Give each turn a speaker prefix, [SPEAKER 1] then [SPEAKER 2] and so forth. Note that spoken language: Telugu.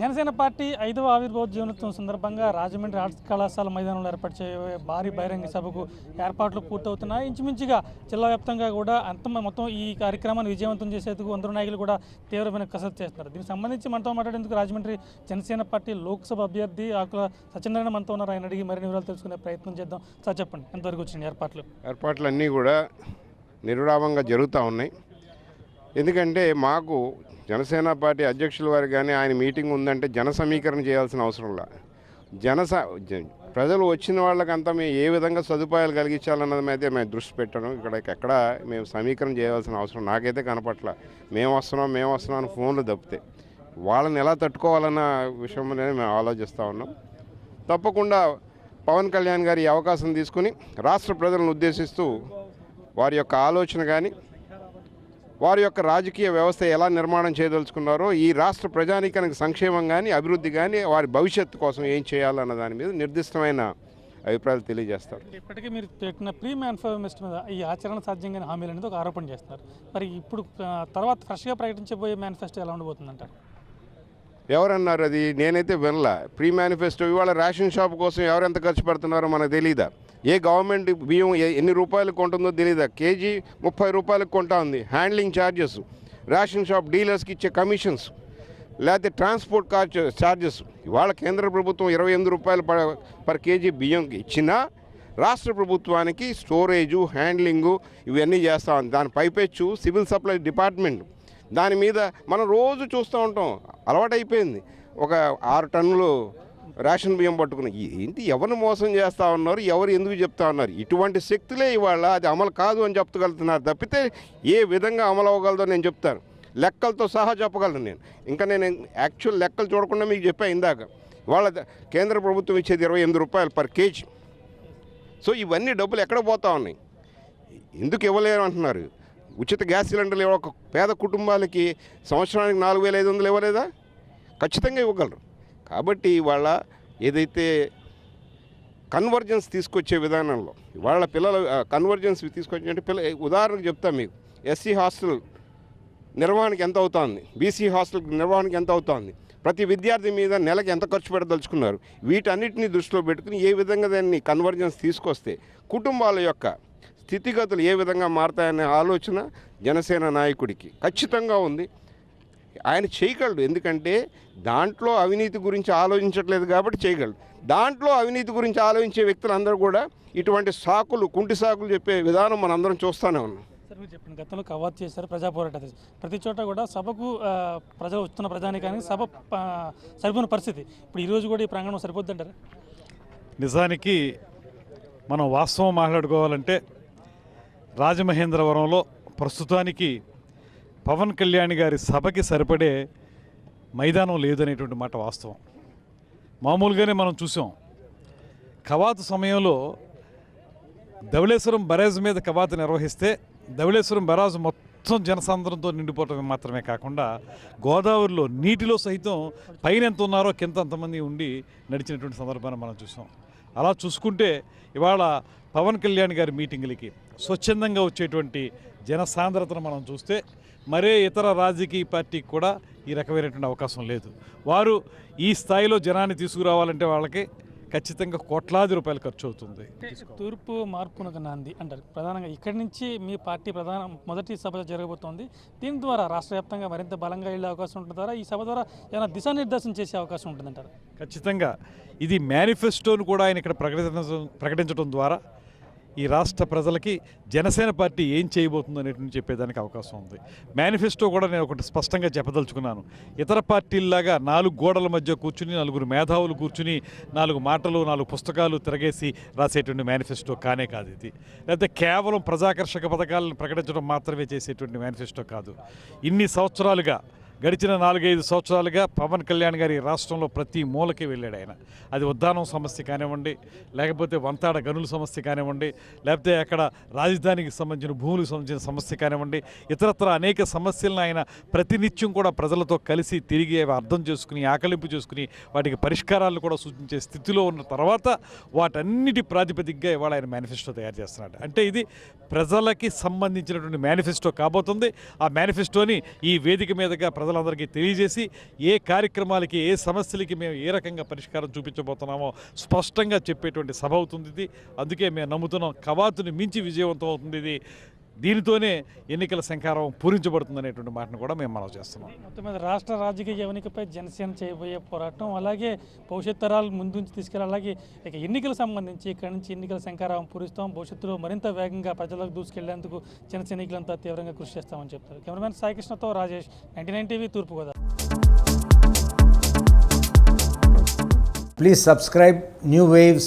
[SPEAKER 1] జనసేన పార్టీ 5వ ఆవిర్భావ దినోత్సవం సందర్భంగా రాజమండ్రి ఆర్ట్స్ కళాశాల మైదానంలో ఏర్పాటు చేయబోయే భారీ బహిరంగ సభకు ఏర్పాట్లు పూర్తవుతున్నాయి. ఇంచుమించుగా జిల్లా వ్యాప్తంగా కూడా మొత్తం ఈ కార్యక్రమాన్ని విజయవంతం చేసేందుకు అందరూ నాయకులు కూడా తీవ్రమైన కసరత్తు చేస్తున్నారు. దీనికి సంబంధించి మనతో మాట్లాడేందుకు రాజమండ్రి జనసేన పార్టీ లోక్సభ అభ్యర్థి ఆకుల సత్యనారాయణ మనతో ఉన్నారు. ఆయన అడిగి మరిన్ని వివరాలు తెలుసుకునే ప్రయత్నం చేద్దాం. సార్ చెప్పండి, ఎంతవరకు వచ్చినాయి ఏర్పాట్లు
[SPEAKER 2] అన్నీ కూడా నిర్విరామంగా జరుగుతూ ఉన్నాయి. ఎందుకంటే మాకు జనసేన పార్టీ అధ్యక్షుల వారు కానీ ఆయన మీటింగ్ ఉందంటే జన సమీకరణ చేయాల్సిన అవసరంలా ప్రజలు వచ్చిన వాళ్ళకంతా మేము ఏ విధంగా సదుపాయాలు కలిగించాలన్నది మీద మేము దృష్టి పెట్టడం. ఎక్కడ మేము సమీకరణ చేయాల్సిన అవసరం నాకైతే కనపట్ల. మేము వస్తున్నాం అని ఫోన్లు తప్పితే వాళ్ళని ఎలా తట్టుకోవాలన్న విషయం అనేది మేము ఆలోచిస్తూ ఉన్నాం. తప్పకుండా పవన్ కళ్యాణ్ గారి అవకాశం తీసుకుని రాష్ట్ర ప్రజలను ఉద్దేశిస్తూ వారి యొక్క ఆలోచన కానీ వారి యొక్క రాజకీయ వ్యవస్థ ఎలా నిర్మాణం చేయదలుచుకున్నారో ఈ రాష్ట్ర ప్రజానీకానికి సంక్షేమం కానీ అభివృద్ధి కానీ వారి భవిష్యత్తు కోసం ఏం చేయాలన్న దాని మీద నిర్దిష్టమైన అభిప్రాయాలు తెలియజేస్తారు.
[SPEAKER 1] ఇప్పటికీ మీరు పెట్టిన ప్రీ మేనిఫెస్టో మీద ఈ ఆచరణ సాధ్యంగా హామీలు అనేది ఒక ఆరోపణ చేస్తారు. మరి ఇప్పుడు తర్వాత ఫ్రెష్గా ప్రకటించబోయే మేనిఫెస్టో ఎలా ఉండబోతుందంటారు?
[SPEAKER 2] ఎవరన్నారు అది? నేనైతే వినలా. ప్రీ మేనిఫెస్టో ఇవాళ రేషన్ షాప్ కోసం ఎవరెంత ఖర్చు పెడుతున్నారో మనకు తెలియదా? ఏ గవర్నమెంట్ బియ్యం ఎన్ని రూపాయలకు కొంటుందో తెలియదా? కేజీ 30 రూపాయలకు కొంటా ఉంది. హ్యాండ్లింగ్ ఛార్జెస్, రేషన్ షాప్ డీలర్స్కి ఇచ్చే కమిషన్స్, లేకపోతే ట్రాన్స్పోర్ట్ ఛార్జెస్. ఇవాళ కేంద్ర ప్రభుత్వం 28 రూపాయలు పర్ కేజీ బియ్యంకి ఇచ్చినా రాష్ట్ర ప్రభుత్వానికి స్టోరేజు, హ్యాండ్లింగు ఇవన్నీ చేస్తూ ఉంది. దాని పైపెచ్చు సివిల్ సప్లై డిపార్ట్మెంట్. దాని మీద మనం రోజు చూస్తూ ఉంటాం, అలవాటైపోయింది. ఒక 6 టన్నులు రేషన్ బియ్యం పట్టుకుని ఏంటి, ఎవరిని మోసం చేస్తూ ఉన్నారు, ఎవరు ఎందుకు చెప్తా ఉన్నారు? ఇటువంటి శక్తులే ఇవాళ అది అమలు కాదు అని చెప్పగలుగుతున్నారు తప్పితే ఏ విధంగా అమలు అవ్వగలదో నేను చెప్తాను. లెక్కలతో సహా చెప్పగలను నేను. ఇంకా నేను యాక్చువల్ లెక్కలు చూడకుండా మీకు చెప్పా ఇందాక. ఇవాళ కేంద్ర ప్రభుత్వం ఇచ్చేది 28 రూపాయలు పర్ కేజీ. సో ఇవన్నీ డబ్బులు ఎక్కడ పోతా ఉన్నాయి? ఎందుకు ఇవ్వలేరు అంటున్నారు? ఉచిత గ్యాస్ సిలిండర్లు ఒక పేద కుటుంబాలకి సంవత్సరానికి 4,500 ఇవ్వలేదా? ఖచ్చితంగా ఇవ్వగలరు. కాబట్టి ఇవాళ ఏదైతే కన్వర్జెన్స్ తీసుకొచ్చే విధానంలో ఇవాళ పిల్లలు కన్వర్జెన్స్ తీసుకొచ్చే ఉదాహరణకు చెప్తాను మీకు. ఎస్సీ హాస్టల్ నిర్వహణకి ఎంత అవుతుంది, బీసీ హాస్టల్ నిర్వహణకి ఎంత అవుతుంది, ప్రతి విద్యార్థి మీద నెలకి ఎంత ఖర్చు పెట్టదలుచుకున్నారు, వీటన్నిటిని దృష్టిలో పెట్టుకుని ఏ విధంగా దాన్ని కన్వర్జెన్స్ తీసుకొస్తే కుటుంబాల యొక్క స్థితిగతులు ఏ విధంగా మారతాయనే ఆలోచన జనసేన నాయకుడికి ఖచ్చితంగా ఉంది. ఆయన చేయగలడు. ఎందుకంటే దాంట్లో అవినీతి గురించి ఆలోచించట్లేదు కాబట్టి చేయగలడు. దాంట్లో అవినీతి గురించి ఆలోచించే వ్యక్తులందరూ కూడా ఇటువంటి సాకులు, కుంటి సాకులు చెప్పే విధానం మనందరం చూస్తూనే ఉన్నాం.
[SPEAKER 1] సార్, మీరు చెప్పిన గతంలో కవాతు చేశారు, ప్రజా పోరాటం ప్రతి చోట కూడా సభకు ప్రజలు వస్తున్న ప్రజానికానికి సభ సరిపోయిన పరిస్థితి. ఇప్పుడు ఈరోజు కూడా ఈ ప్రాంగణం సరిపోద్దంటారా?
[SPEAKER 3] నిజానికి మనం వాస్తవం మాట్లాడుకోవాలంటే రాజమహేంద్రవరంలో ప్రస్తుతానికి పవన్ కళ్యాణ్ గారి సభకి సరిపడే మైదానం లేదనేటువంటి మాట వాస్తవం. మామూలుగానే మనం చూసాం, కవాతు సమయంలో ధవళేశ్వరం బరాజ్ మీద కవాతు నిర్వహిస్తే ధవళేశ్వరం బరాజు మొత్తం జనసాంద్రంతో నిండిపోవటం మాత్రమే కాకుండా గోదావరిలో నీటిలో సైతం పైన ఎంత ఉన్నారో కింద అంతమంది ఉండి నడిచినటువంటి సందర్భాన్ని మనం చూసాం. అలా చూసుకుంటే ఇవాళ పవన్ కళ్యాణ్ గారి మీటింగులకి స్వచ్ఛందంగా వచ్చేటువంటి జనసాంద్రతను మనం చూస్తే మరే ఇతర రాజకీయ పార్టీకి కూడా ఈ రకమైనటువంటి అవకాశం లేదు. వారు ఈ స్థాయిలో జనాన్ని తీసుకురావాలంటే వాళ్ళకి ఖచ్చితంగా కోట్లాది రూపాయలు ఖర్చు అవుతుంది.
[SPEAKER 1] తూర్పు మార్పునకు నాంది అంటారు. ప్రధానంగా ఇక్కడి నుంచి మీ పార్టీ మొదటి సభ జరగబోతోంది. దీని ద్వారా రాష్ట్ర వ్యాప్తంగా మరింత బలంగా వెళ్ళే అవకాశం ఉంటుంది ద్వారా ఈ సభ ద్వారా ఏమైనా దిశానిర్దేశం చేసే అవకాశం ఉంటుందంటారు?
[SPEAKER 3] ఖచ్చితంగా ఇది మేనిఫెస్టోను కూడా ఆయన ఇక్కడ ప్రకటించడం ద్వారా ఈ రాష్ట్ర ప్రజలకి జనసేన పార్టీ ఏం చేయబోతుందో అనేటువంటి చెప్పేదానికి అవకాశం ఉంది. మేనిఫెస్టో కూడా నేను ఒకటి స్పష్టంగా చెప్పదలుచుకున్నాను. ఇతర పార్టీల్లాగా 4 గోడల మధ్య కూర్చుని 4 మేధావులు కూర్చుని 4 మాటలు 4 పుస్తకాలు తిరగేసి రాసేటువంటి మేనిఫెస్టో కానే కాదు ఇది. లేకపోతే కేవలం ప్రజాకర్షక పథకాలను ప్రకటించడం మాత్రమే చేసేటువంటి మేనిఫెస్టో కాదు. ఇన్ని సంవత్సరాలుగా గడిచిన 4-5 సంవత్సరాలుగా పవన్ కళ్యాణ్ గారి రాష్ట్రంలో ప్రతి మూలకి వెళ్ళాడు ఆయన. అది ఉద్దానం సమస్య కానివ్వండి, లేకపోతే వంతాడ గనుల సమస్య కానివ్వండి, లేకపోతే అక్కడ రాజధానికి సంబంధించిన భూములకు సంబంధించిన సమస్య కానివ్వండి, ఇతరత్ర అనేక సమస్యలను ఆయన ప్రతినిత్యం కూడా ప్రజలతో కలిసి తిరిగి అర్థం చేసుకుని ఆకలింపు చేసుకుని వాటికి పరిష్కారాలు కూడా సూచించే స్థితిలో ఉన్న తర్వాత వాటన్నిటి ప్రాతిపదికగా ఇవాళ ఆయన మేనిఫెస్టో తయారు చేస్తున్నాడు. అంటే ఇది ప్రజలకి సంబంధించినటువంటి మేనిఫెస్టో కాబోతుంది. ఆ మేనిఫెస్టోని ఈ వేదిక మీదుగా ప్రజల ప్రజలందరికీ తెలియజేసి ఏ కార్యక్రమాలకి ఏ సమస్యలకి మేము ఏ రకంగా పరిష్కారం చూపించబోతున్నామో స్పష్టంగా చెప్పేటువంటి సభ అవుతుంది ఇది. అందుకే మేము నమ్ముతున్నాం కవాతుని మించి విజయవంతం అవుతుంది ఇది. దీనితోనే ఎన్నికల శంఖారం పూరించబడుతుంది అనేటువంటి మాటను కూడా మేము మనవి చేస్తున్నాం.
[SPEAKER 1] మొత్తం మీద రాష్ట్ర రాజకీయ ఎన్నికపై జనసేన చేయబోయే పోరాటం, అలాగే భవిష్యత్ తరాలు ముందుంచి తీసుకెళ్ళి, అలాగే ఇక ఎన్నికలకు సంబంధించి ఇక్కడి నుంచి ఎన్నికల శంఖారావం పూరిస్తాం, భవిష్యత్తులో మరింత వేగంగా ప్రజలకు దూసుకెళ్లేందుకు జనసేన ఎన్నికలంతా తీవ్రంగా కృషి చేస్తామని చెప్తారు. కెమెరామెన్ సాయికృష్ణతో Rajesh, 99 TV, Thurpu Godavari.
[SPEAKER 4] Please subscribe New Waves